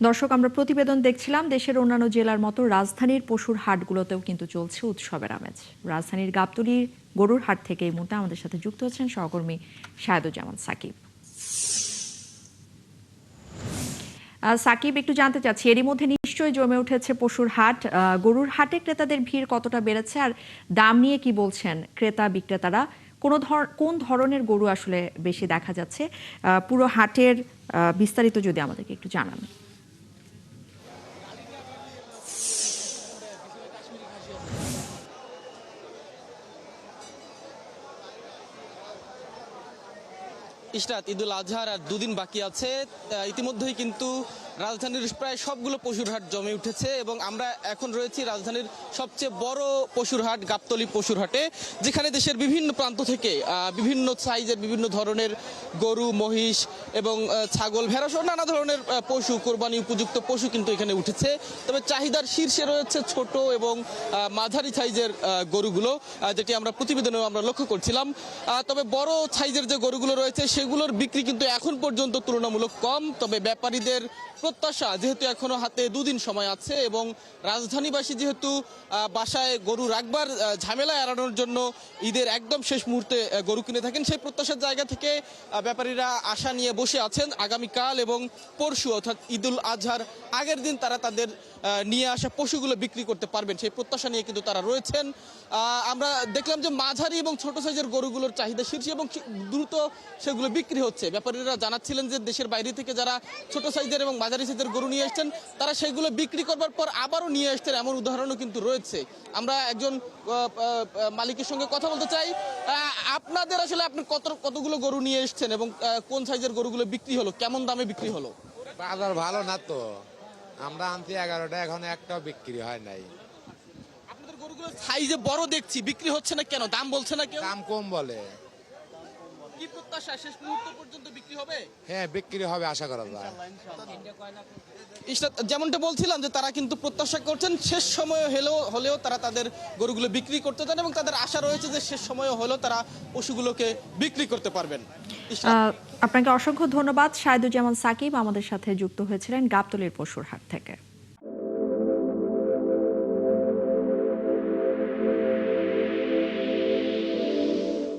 দর্শক, আমরা প্রতিবেদন দেখছিলাম দেশের অন্যান্য জেলার মতো রাজধানীর পশুর হাটগুলোতেও কিন্তু চলছে উৎসবের আমেজ। রাজধানীর গাবতলীর গরুর হাট থেকে এই মুহূর্তে আমাদের সাথে যুক্ত হচ্ছেন সহকর্মী শাহেদুজ্জামান সাকিব। সাকিব, একটু জানতে চাচ্ছি, এরই মধ্যে নিশ্চয়ই জমে উঠেছে পশুর হাট। গরুর হাটে ক্রেতাদের ভিড় কতটা বেড়েছে, আর দাম নিয়ে কি বলছেন ক্রেতা বিক্রেতারা? কোন ধরনের গরু আসলে বেশি দেখা যাচ্ছে? পুরো হাটের বিস্তারিত যদি আমাদেরকে একটু জানান। ইশরাত, ঈদুল আজহার আর দুদিন বাকি আছে। ইতিমধ্যেই কিন্তু রাজধানীর প্রায় সবগুলো পশুর হাট জমে উঠেছে এবং আমরা এখন রয়েছি রাজধানীর সবচেয়ে বড় পশুর হাট গাবতলী পশুর হাটে, যেখানে দেশের বিভিন্ন প্রান্ত থেকে বিভিন্ন সাইজের বিভিন্ন ধরনের গরু, মহিষ এবং ছাগল, ভেড়া সহ নানা ধরনের পশু, কোরবানি উপযুক্ত পশু কিন্তু এখানে উঠেছে। তবে চাহিদার শীর্ষে রয়েছে ছোট এবং মাঝারি সাইজের গরুগুলো, যেটি আমরা প্রতিবেদনে আমরা লক্ষ্য করছিলাম। তবে বড় সাইজের যে গরুগুলো রয়েছে সেগুলোর বিক্রি কিন্তু এখন পর্যন্ত তুলনামূলক কম। তবে ব্যাপারীদের প্রত্যাশা, যেহেতু এখনো হাতে দুদিন সময় আছে এবং রাজধানীবাসী যেহেতু বাসায় গরু রাখবার ঝামেলা এড়ানোর জন্য ঈদের একদম শেষ মুহূর্তে গরু কিনে থাকেন, সেই প্রত্যাশার জায়গা থেকে ব্যাপারীরা আশা নিয়ে বসে আছেন আগামীকাল এবং পরশু অর্থাৎ ঈদুল আজহার আগের দিন তারা তাদের নিয়ে আসা পশুগুলো বিক্রি করতে পারবেন, সেই প্রত্যাশা নিয়ে কিন্তু তারা রয়েছেন। আমরা দেখলাম যে মাঝারি এবং ছোট সাইজের গরুগুলোর চাহিদা শীর্ষে এবং দ্রুত সেগুলো বিক্রি হচ্ছে। ব্যাপারীরা জানাচ্ছিলেন যে দেশের বাইরে থেকে যারা ছোট সাইজের এবং মাঝারি সাইজের গরু নিয়ে এসছেন তারা সেগুলো বিক্রি করবার পর আবারও নিয়ে আসছেন, এমন উদাহরণও কিন্তু রয়েছে। আমরা একজন মালিকের সঙ্গে কথা বলতে চাই। আপনাদের আসলে আপনি কতগুলো গরু নিয়ে এসছেন এবং কোন সাইজের গরুগুলো বিক্রি হলো, কেমন দামে বিক্রি হলো? বাজার ভালো না তো, আমরা আনছি 11টা, এখন একটাও বিক্রি হয় নাই। আপনাদের গরুগুলো সাইজে বড় দেখছি, বিক্রি হচ্ছে না কেন? দাম বলছে না কেউ? দাম কম বলে। কি প্রত্যাশা, শেষ মুহূর্ত পর্যন্ত বিক্রি হবে? হ্যাঁ, বিক্রি হবে আশা করা যায়। যেমনটা বলছিলাম যে তারা কিন্তু প্রত্যাশা করছেন শেষ সময় হলেও তারা তাদের গরুগুলো বিক্রি করতে চান এবং তাদের আশা রয়েছে যে শেষ সময় হলেও তারা পশুগুলোকে বিক্রি করতে পারবেন। আপনাকে অসংখ্য ধন্যবাদ। শাহেদুজ্জামান সাকিব আমাদের সাথে যুক্ত হয়েছিলেন গাবতলীর পশুর হাট থেকে।